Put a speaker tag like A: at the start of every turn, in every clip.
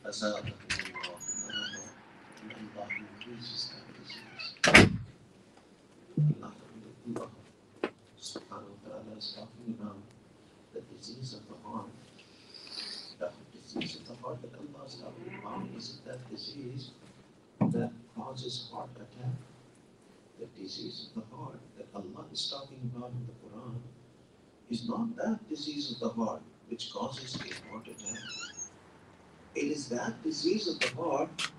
A: أزاده الله مرضا and Allah increases that disease. Allah subhanahu wa ta'ala is talking about the disease of the heart. The disease of the heart that Allah is talking about is that disease that causes heart attack. The disease of the heart that Allah is talking about in the Quran is not that disease of the heart which causes a heart attack. It is that disease of the heart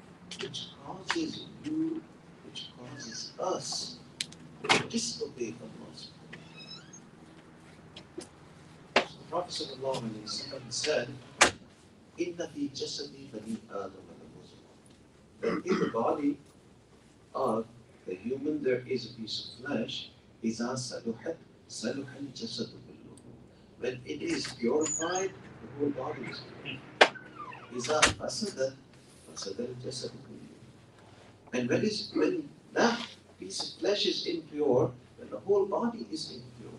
A: which causes you, which causes us to disobey Allah. So the Prophet ﷺ said, "Inna fi jasadi bani Adam al-muzlim." In the body of the human there is a piece of flesh. إِذَا صَلُحَتْ صَلُحَ الْجَسَدُ كُلُّهُ. When it is purified, the whole body is purified. إِذَا فَسَدَتْ فَسَدَ الْجَسَدُ كُلُّهُ. And when that piece of flesh is impure, then the whole body is impure.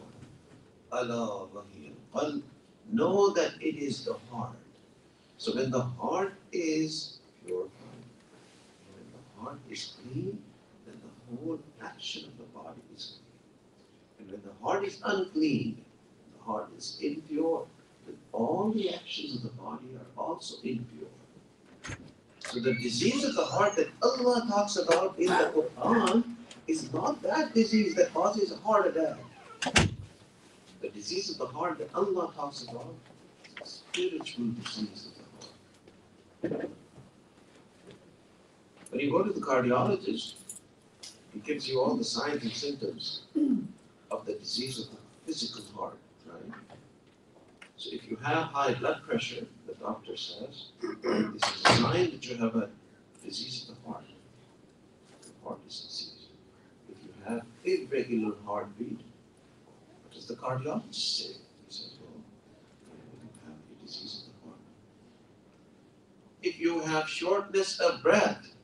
A: أَلَا وَهِيَ الْقَلْبُ. Know that it is the heart. So when the heart is purified, when the heart is clean, then the whole action of the body is clean. And when the heart is unclean, the heart is impure, then all the actions of the body are also impure. So the disease of the heart that Allah talks about in the Quran is not that disease that causes a heart attack. The disease of the heart that Allah talks about is the spiritual disease of the heart. When you go to the cardiologist, he gives you all the signs and symptoms of the disease of the physical heart, right? So if you have high blood pressure, the doctor says, this is a sign that you have a disease of the heart. The heart is diseased. If you have irregular heartbeat, what does the cardiologist say? He says, well, you have a disease of the heart. If you have shortness of breath,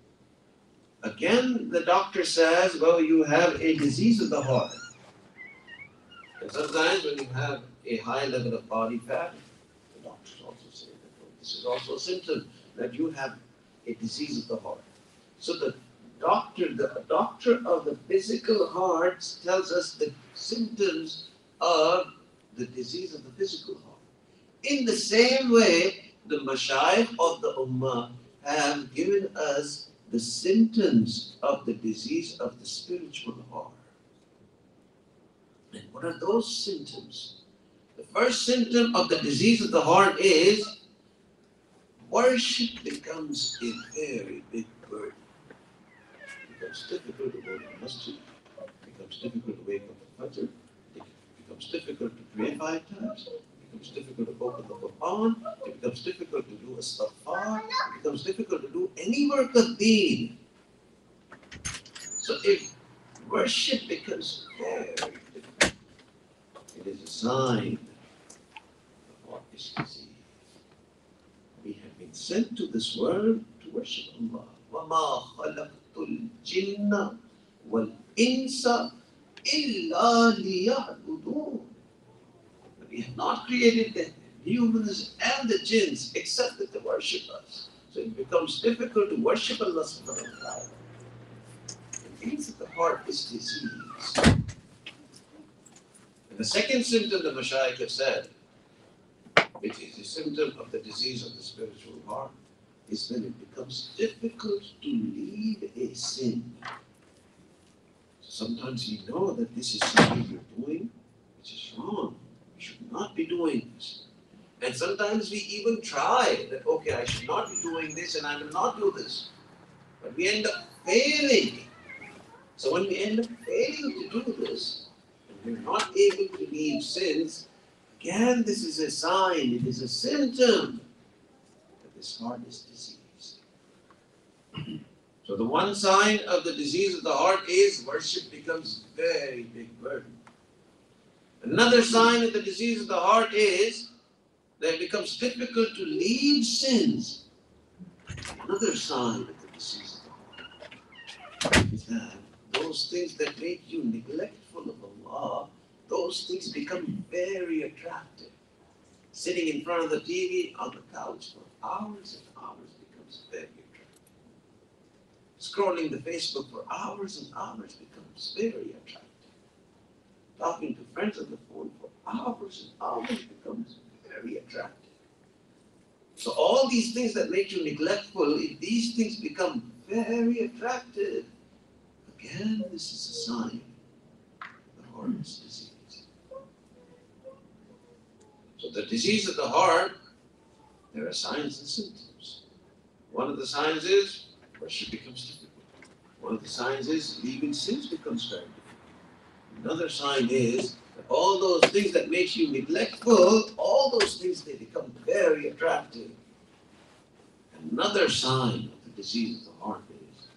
A: again the doctor says, well, you have a disease of the heart. And sometimes when you have a high level of body fat, the doctors also say that this is also a symptom that you have a disease of the heart. So the doctor of the physical heart tells us the symptoms of the disease of the physical heart. In the same way, the mashayikh of the ummah have given us the symptoms of the disease of the spiritual heart. And what are those symptoms? The first symptom of the disease of the heart is worship becomes a very big burden. It becomes difficult to go to the masjid. It becomes difficult to wake up at Fajr. It becomes difficult to pray 5 times. It becomes difficult to open the Quran. It becomes difficult to do istighfar. It becomes difficult to do any work of deen. So if worship becomes very difficult, it is a sign of what is disease. We have been sent to this world to worship Allah. وَمَا خَلَقْتُ الْجِنَّ وَالْإِنسَ إِلَّا لِيَعْبُدُونَ. We have not created the humans and the jinns except that they worship us. So it becomes difficult to worship Allah subhanahu wa ta'ala. It means that the heart is diseased. And the second symptom the mashayikh have said, which is a symptom of the disease of the spiritual heart, is when it becomes difficult to leave a sin. Sometimes you know that this is something you're doing which is wrong. You should not be doing this. And sometimes we even try that, okay, I should not be doing this and I will not do this. But we end up failing. So when we end up failing to do this, and we're not able to leave sins, again, this is a sign, it is a symptom that this heart is diseased. So the one sign of the disease of the heart is worship becomes very big burden. Another sign of the disease of the heart is that it becomes difficult to leave sins. Another sign of the disease of the heart is that those things that make you neglectful of Allah, those things become very attractive. Sitting in front of the TV on the couch for hours and hours becomes very attractive. Scrolling the Facebook for hours and hours becomes very attractive. Talking to friends on the phone for hours and hours becomes very attractive. So all these things that make you neglectful, if these things become very attractive, again, this is a sign the heart is diseased. So the disease of the heart, there are signs and symptoms. One of the signs is worship becomes difficult. One of the signs is leaving sins becomes very difficult. Another sign is that all those things that makes you neglectful, all those things, they become very attractive. Another sign of the disease of the heart is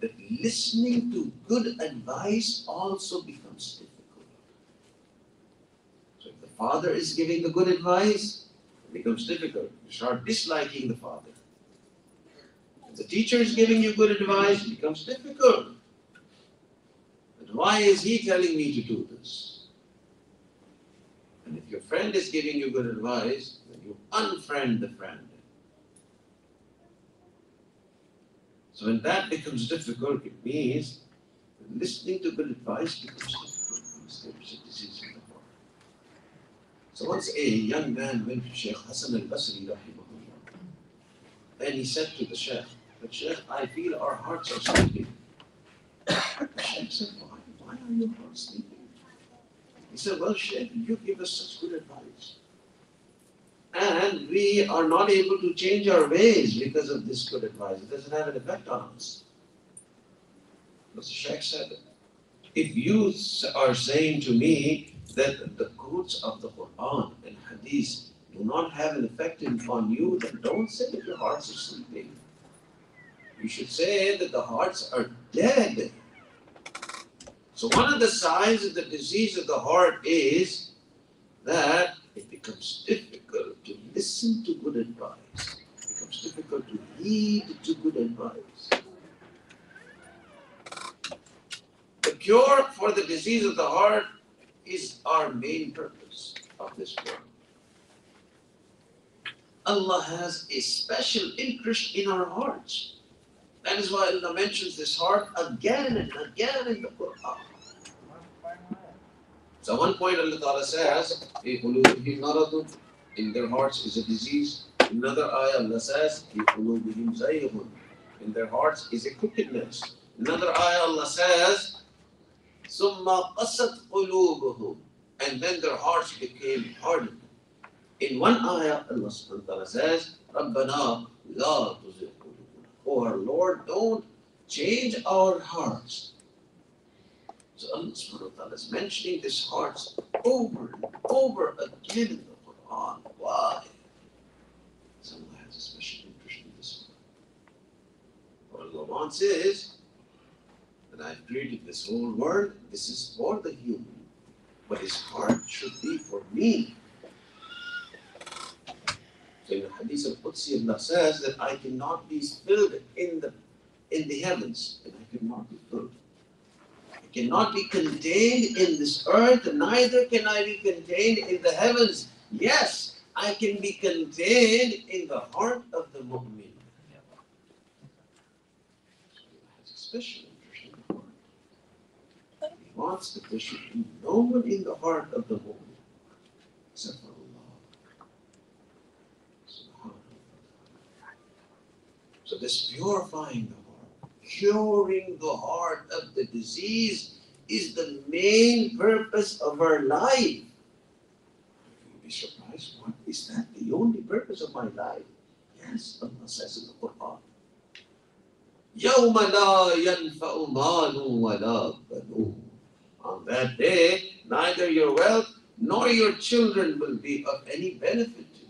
A: that listening to good advice also becomes difficult. So if the father is giving the good advice, it becomes difficult. You start disliking the father. If the teacher is giving you good advice, it becomes difficult. But why is he telling me to do this? And if your friend is giving you good advice, then you unfriend the friend. So when that becomes difficult, it means that listening to good advice becomes difficult because there is a disease in the heart. So once a young man went to Shaykh Hassan al-Basri rahimahullah, and he said to the Shaykh, "But Shaykh, I feel our hearts are sleeping." The Shaykh said, why are your hearts sleeping? He said, "Well, Shaykh, you give us such good advice. And we are not able to change our ways because of this good advice. It doesn't have an effect on us." The Shaykh said, "If you are saying to me that the quotes of the Quran and Hadith do not have an effect on you, then don't say that your hearts are sleeping. You should say that the hearts are dead." So one of the signs of the disease of the heart is that it becomes difficult to listen to good advice. It becomes difficult to heed to good advice. The cure for the disease of the heart is our main purpose of this world. Allah has a special interest in our hearts. That is why Allah mentions this heart again and again in the Quran. So at one point Allah Ta'ala says, "Fi qulubihim maradun," in their hearts is a disease. In another ayah Allah says, "Fi qulubihim zayghun," in their hearts is a crookedness. In another ayah Allah says, "Summa qasat qulubuhum," and then their hearts became hardened. In one ayah Allah Subhanahu wa Ta'ala says, "Rabbana la tuzigh qulubana." Oh our Lord, don't change our hearts. So Allah Subhanahu wa Ta'ala is mentioning this hearts over and over again in the Quran. Why? So Allah has a special interest in this one. What Allah wants is that I've created this whole world. This is for the human, but his heart should be for me. So in the Hadith al-Qudsi, Allah says that I cannot be filled in the heavens, and I cannot be filled. I cannot be contained in this earth, neither can I be contained in the heavens. Yes, I can be contained in the heart of the mu'min. So he has a special interest in the heart. He wants that there should be no one in the heart of the mu'min except for Allah. So this purifying the heart, curing the heart of the disease is the main purpose of our life. You'll be surprised, what is that? The only purpose of my life? Yes, Allah says in the Quran, يَوْمَ لَا يَنْفَعُ مَالٌ وَلَا بَنُونَ. On that day, neither your wealth nor your children will be of any benefit to you.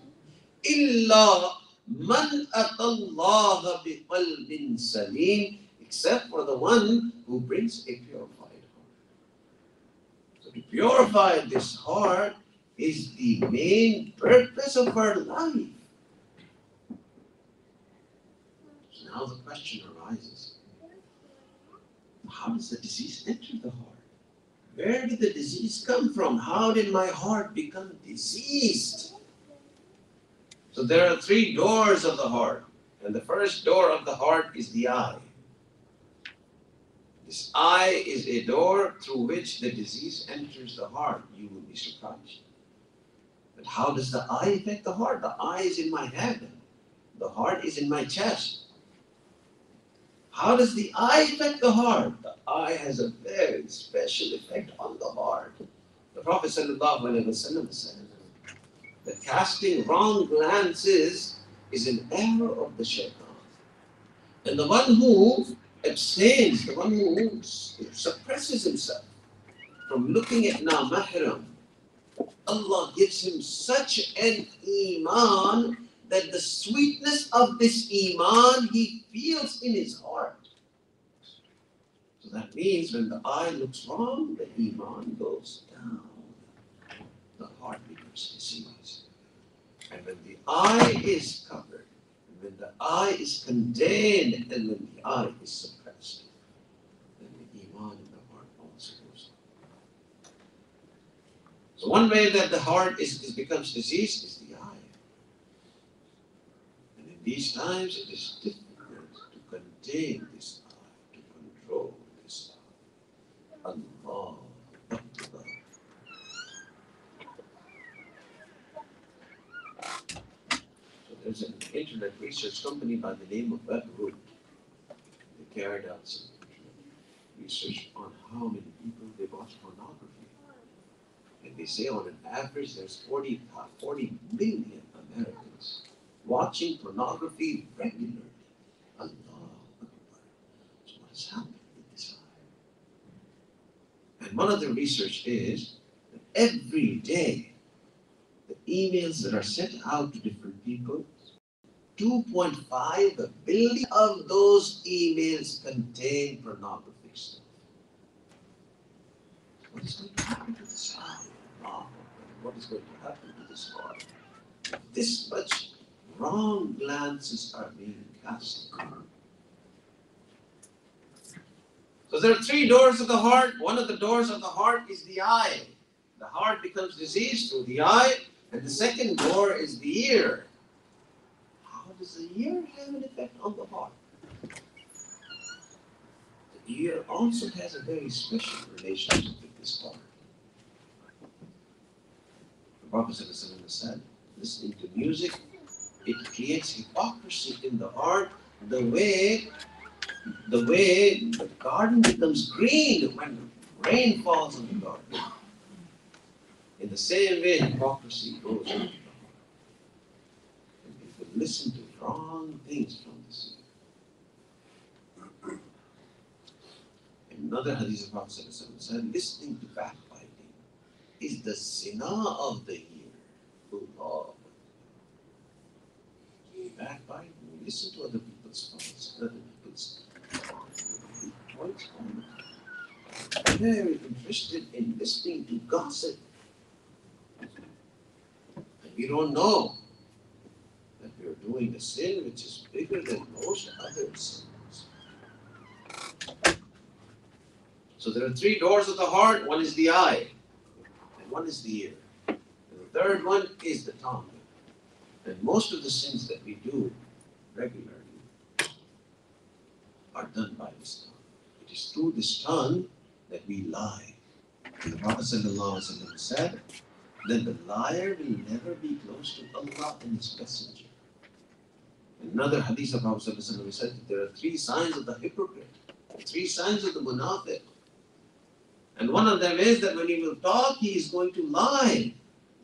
A: إِلَّا مَنْ أَتَى اللَّهَ بِقَلْبٍ سَلِيمٍ, except for the one who brings a purified heart. So to purify this heart is the main purpose of our life. So now the question arises, how does the disease enter the heart? Where did the disease come from? How did my heart become diseased? So there are three doors of the heart. And the first door of the heart is the eye. This eye is a door through which the disease enters the heart. You will be surprised. But how does the eye affect the heart? The eye is in my head. The heart is in my chest. How does the eye affect the heart? The eye has a very special effect on the heart. The Prophet ﷺ said that casting wrong glances is an error of the shaitan. And the one who abstains, the one who suppresses himself from looking at na-mahram, Allah gives him such an iman that the sweetness of this iman he feels in his heart. So that means when the eye looks wrong, the iman goes down. The heart becomes diseased. And when the eye is covered, and when the eye is contained, and when the eye is suppressed, then the iman in the heart also goes down. So one way that the heart becomes diseased is the eye. And in these times it is difficult to contain this eye, to control this eye. Allah Akbar. So there's an internet research company by the name of Webroot. They carried out some research on how many people they watch pornography. And they say on an average there's 40 million Americans watching pornography regularly. Allah Akbar. So what has happened with this eye? And one of the research is that every day the emails that are sent out to different people, 2.5 billion of those emails contain pornographic stuff. What is going to happen to this eye? What is going to happen to this heart? This much wrong glances are being cast. So there are three doors of the heart. One of the doors of the heart is the eye. The heart becomes diseased through the eye. And the second door is the ear. How does the ear have an effect on the heart? The ear also has a very special relationship with this heart. The Prophet said, listening to music, it creates hypocrisy in the heart, the way the garden becomes green when rain falls on the garden. In the same way, hypocrisy goes into the heart. And people listen to wrong things from this ear. In another hadith, the Prophet said, listening to backbiting is the zina of the ear. Allah. Backbite, we listen to other people's faults, other people's points. Very interested in listening to gossip. And we don't know that we're doing a sin which is bigger than most other sins. So there are three doors of the heart. One is the eye, and one is the ear. And the third one is the tongue. And most of the sins that we do regularly are done by this tongue. It is through this tongue that we lie. And the Prophet ﷺ said that the liar will never be close to Allah and His Messenger. In another hadith, the Prophet ﷺ said that there are three signs of the hypocrite, three signs of the munafiq. And one of them is that when he will talk, he is going to lie.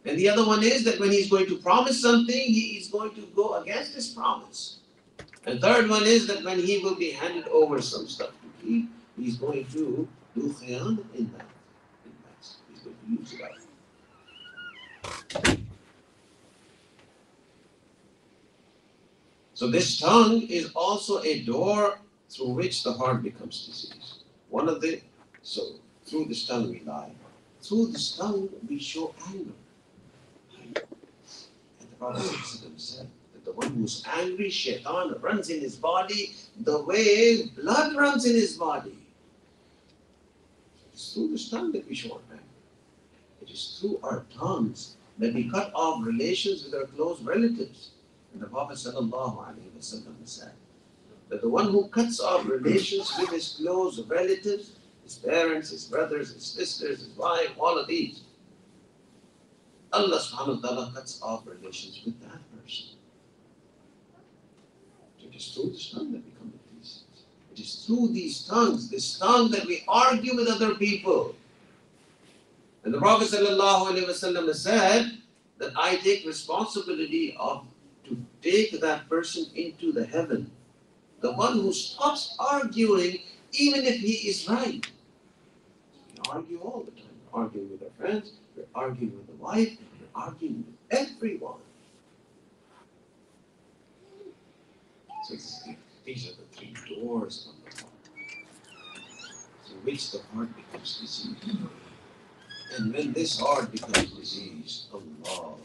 A: And the other one is that when he's going to promise something, he is going to go against his promise. And third one is that when he will be handed over some stuff to keep, he's going to do khiyan in that. He's going to use it up. So this tongue is also a door through which the heart becomes diseased. So through this tongue we lie. Through this tongue we show anger. And the Prophet said that the one who's angry, shaitan runs in his body the way blood runs in his body. It's through this tongue that we show our anger. It is through our tongues that we cut off relations with our close relatives. And the Prophet ﷺ said that the one who cuts off relations with his close relatives, his parents, his brothers, his sisters, his wife, all of these, Allah subhanahu wa ta'ala cuts off relations with that person. It is through this tongue that we commit these sins. It is through these tongues, this tongue that we argue with other people. And the Prophet ﷺ said that I take responsibility of to take that person into the heaven. The one who stops arguing even if he is right. We argue all the time. We're arguing with our friends, we're arguing with the wife, we're arguing with everyone. So these are the three doors of the heart, through which the heart becomes diseased. And when this heart becomes diseased, Allah,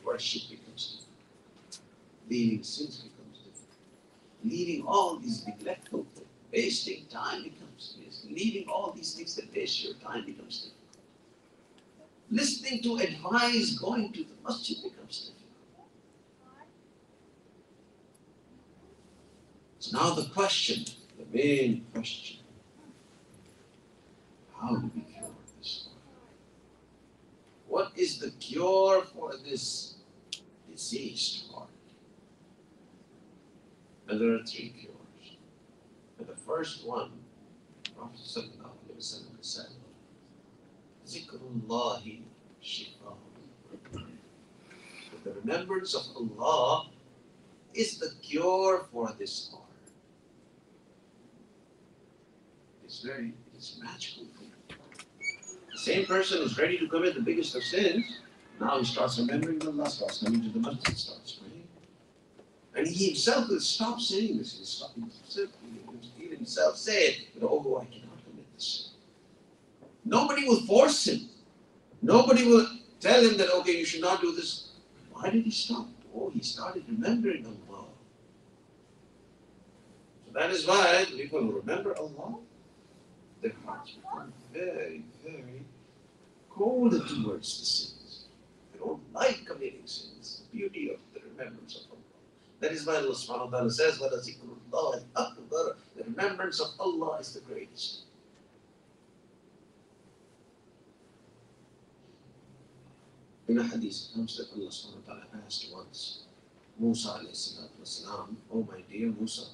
A: worship becomes difficult. Leaving sins becomes difficult. Leaving all these neglectful things, wasting time becomes difficult. Leaving all these things that waste your time becomes difficult. Listening to advice, going to the masjid becomes difficult. So now the question, the main question, how do we cure this heart? What is the cure for this diseased heart? And there are three cures. And the first one, Prophet ﷺ said, Zikrullahi shifa. The remembrance of Allah is the cure for this heart. It's magical thing. The same person is ready to commit the biggest of sins. Now he starts remembering Allah, starts coming to the masjid, starts praying. And he himself will stop saying this. He'll himself say, oh, I cannot commit this sin. Nobody will force him. Nobody will tell him that, okay, you should not do this. Why did he stop? Oh, he started remembering Allah. So that is why the people who remember Allah, their hearts become very, very cold towards the sins. They don't like committing sins. The beauty of the remembrance of Allah. That is why Allah subhanahu wa ta'ala says, وَلَذِكْرُ akbar. The remembrance of Allah is the greatest. In a hadith, it comes that Allah subhanahu wa ta'ala asked once, Musa alayhi salatu wasalam, oh my dear Musa,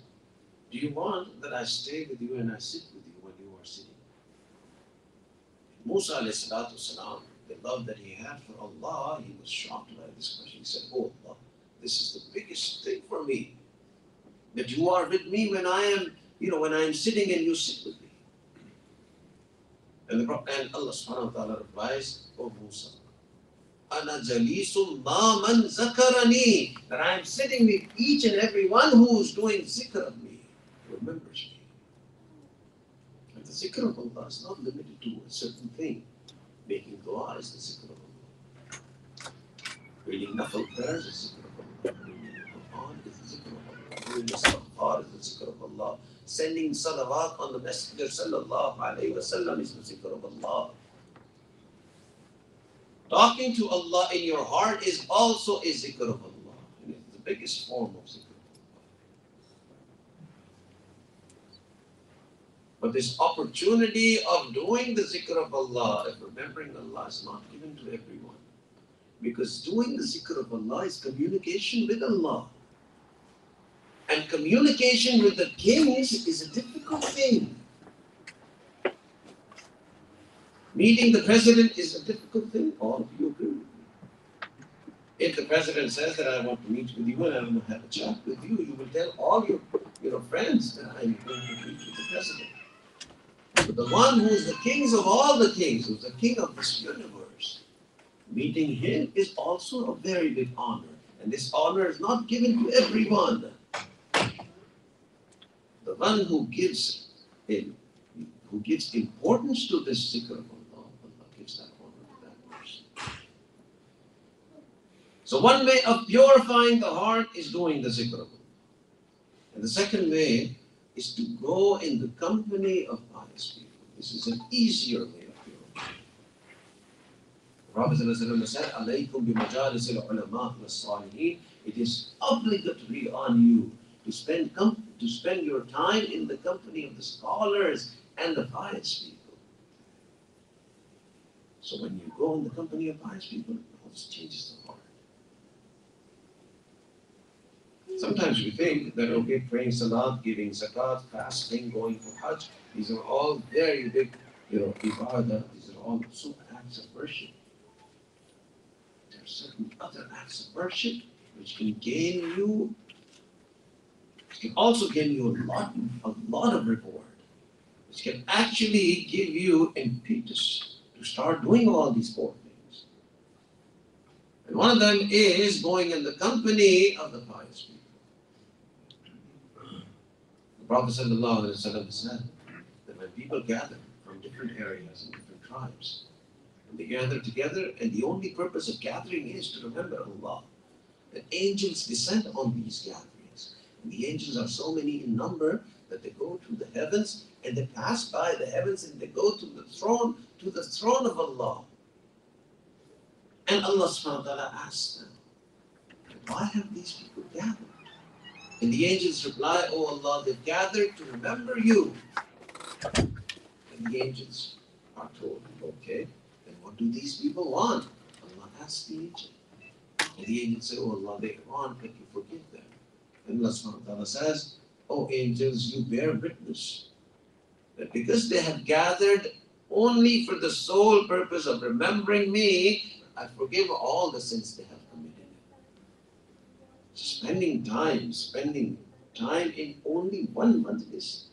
A: do you want that I stay with you and I sit with you when you are sitting? Musa alayhi salatu wasalam, the love that he had for Allah, he was shocked by this question. He said, oh Allah, this is the biggest thing for me. That you are with me when I am, when I am sitting and you sit with me. And Allah subhanahu wa ta'ala replies, oh Musa, Ana jalisum ma man zakarani, that I am sitting with each and every one who is doing zikr of me, remembers me. And the zikr of Allah is not limited to a certain thing. Making dua is the zikr of Allah. Reading nafil prayers is the zikr of Allah. Reading Quran is the zikr of Allah. Doing istighfar is the zikr of Allah. Sending salawat on the Messenger sallallahu alayhi wa sallam is the zikr of Allah. Talking to Allah in your heart is also a zikr of Allah. And it's the biggest form of zikr of Allah. But this opportunity of doing the zikr of Allah, of remembering Allah, is not given to everyone. Because doing the zikr of Allah is communication with Allah. And communication with the kings is a difficult thing. Meeting the president is a difficult thing. All of you agree with me. If the president says that I want to meet with you and I want to have a chat with you, you will tell all your friends that I'm going to meet with the president. But the one who is the king of all the kings, who is the king of this universe, meeting him is also a very big honor. And this honor is not given to everyone. The one who gives importance to this zikr of Allah, Allah gives that honor to that person. So one way of purifying the heart is doing the zikr of Allah. And the second way is to go in the company of pious people. This is an easier way of purifying. The Prophet ﷺ said, "Alaykum bimajalis al-ulama was-salihin." It is obligatory on you to spend your time in the company of the scholars and the pious people. So when you go in the company of pious people, it also changes the heart. Sometimes we think that, okay, praying salat, giving zakat, fasting, going for hajj, these are all very big, ibadah. These are all also acts of worship. There are certain other acts of worship which can also gain you a lot of reward, which can actually give you impetus to start doing all these four things. And one of them is going in the company of the pious people. The Prophet ﷺ said that when people gather from different areas and different tribes, and they gather together, and the only purpose of gathering is to remember Allah, that angels descend on these gatherings. And the angels are so many in number that they go to the heavens and they pass by the heavens and they go to the throne of Allah. And Allah subhanahu wa ta'ala asks them, why have these people gathered? And the angels reply, "Oh Allah, they've gathered to remember you." And the angels are told, okay, then what do these people want? Allah asks the angel. And the angels say, "Oh Allah, they want that you forgive them." And Allah subhanahu wa ta'ala says, "Oh angels, you bear witness that because they have gathered only for the sole purpose of remembering me, I forgive all the sins they have committed." Spending time in only one majlis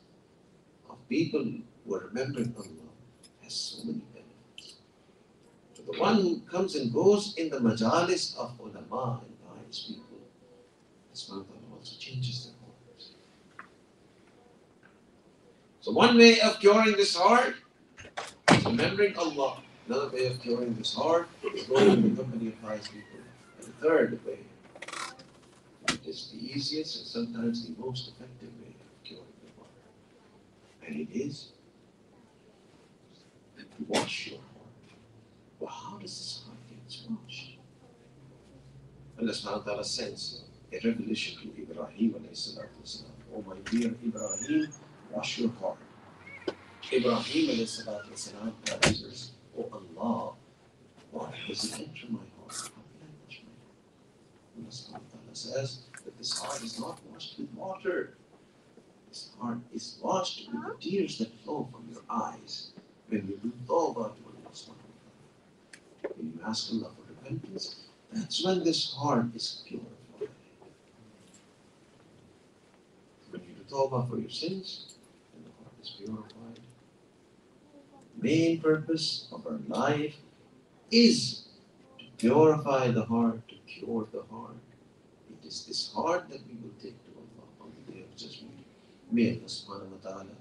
A: of people who are remembering Allah has so many benefits. So the one who comes and goes in the majalis of ulama and pious people, this one also changes their hearts. So one way of curing this heart is remembering Allah. Another way of curing this heart is going in the company of pious people. And the third way, it is the easiest and sometimes the most effective way of curing the heart. And it is to wash your heart. Well, how does this heart get washed? Allah subhanahu wa ta'ala sends a revelation to Ibrahim alayhi salatu wasalam. "Oh my dear Ibrahim, wash your heart." Ibrahim alayhi salatu wasalam answers, "Oh Allah, why does it enter my heart? How can I wash my heart?" Allah subhanahu wa ta'ala says that this heart is not washed with water. This heart is washed with the tears that flow from your eyes when you do tawbah to Allah subhanahu wa ta'ala. When you ask Allah for repentance, that's when this heart is purified. When you do tawbah for your sins, then the heart is purified. The main purpose of our life is to purify the heart, to cure the heart. It is this heart that we will take to Allah on the day of judgment. May Allah subhanahu wa ta'ala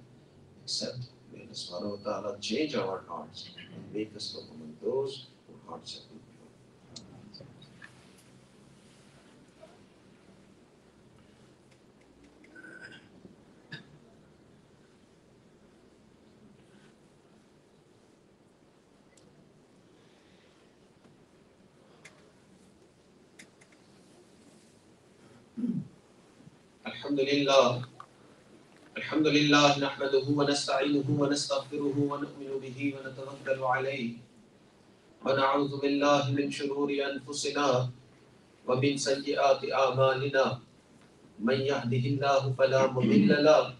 A: accept. May Allah subhanahu wa ta'ala change our hearts and make us from among those whose hearts have been pure. Alhamdulillah. Alhamdulillah, nahmaduhu wa nasta'inuhu wa nastaghfiruhu wa nu'minu bihi wa natawakkalu alayhi. Wa na'udhu billahi min shururi anfusina wa min sayyiati a'malina. Man yahdihillahu fala mudilla lahu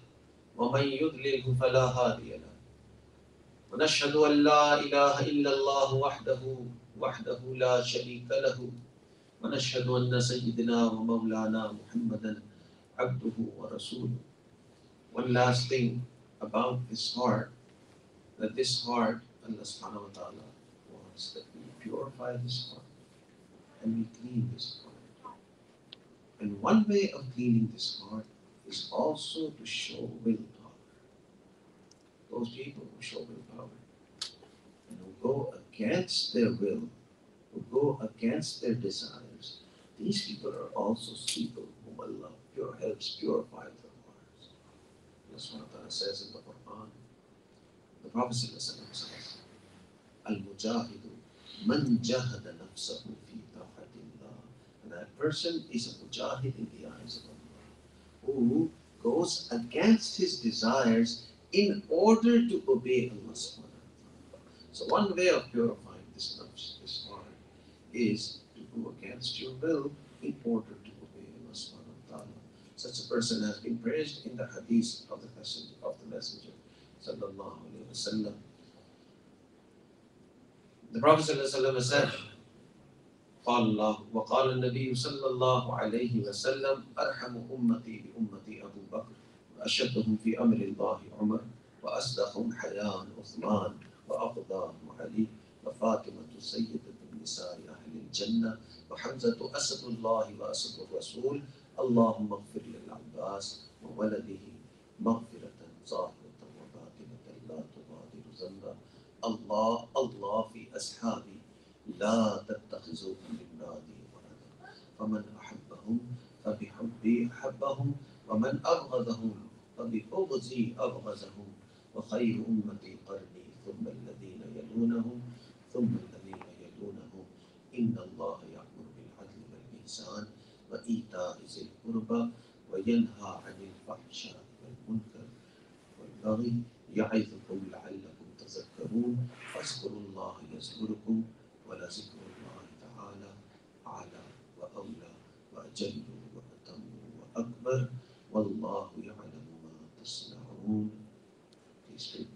A: wa man yudlilhu fala hadiya lahu. Wa nashhadu an la ilaha illa Allah wahdahu la sharika lahu. Wa nashhadu anna sayyidina wa mawlana Muhammadan abduhu wa rasuluhu. One last thing about this heart, that this heart, Allah subhanahu wa ta'ala wants that we purify this heart and we clean this heart. And one way of cleaning this heart is also to show willpower. Those people who show willpower and who go against their will, who go against their desires, these people are also people whom Allah helps purify their hearts. Allah subhanahu wa ta'ala says in the Quran, the Prophet says, "Al-Mujahidu Man jahada nafsahu fi ta'atillah. And that person is a mujahid in the eyes of Allah, who goes against his desires in order to obey Allah subhanahu wa ta'ala. So one way of purifying this nafs, this heart, is to go against your will in order to obey Allah subhanahu wa ta'ala. Such a person has been praised in the hadith of the Messenger sallallahu alayhi wa sallam. The Prophet sallallahu alayhi wa sallam said, قال الله وقال النبي صلى الله عليه وسلم أرحم أمتي بأمتي أبو بكر وأشدهم في أمر الله عمر وأصدقهم حياء عثمان وأفضاهم علي وفاطمة سيدة النساء أهل الجنة وحمزة أسد الله وأسد الرسول اللهم اغفر للعباس وولده مغفرة ظاهرة وباطنة لا تغادر ذنبا الله الله في أصحابي لا تتخذوهم من بعدي ولدا فمن أحبهم فبحبي أحبهم ومن أبغضهم فببغضي أبغضهم وخير أمتي قرني ثم الذين يلونهم ثم الذين يلونهم إن الله يأمر بالعدل والإحسان وإيتاء ذي القربى وينهى عن الفحشاء والمنكر والبغي يعظكم لعلكم تذكرون فاذكروا الله يذكركم ولذكر الله تعالى أعلى وأولى وأجل وأتم وأكبر والله يعلم ما تصنعون. Please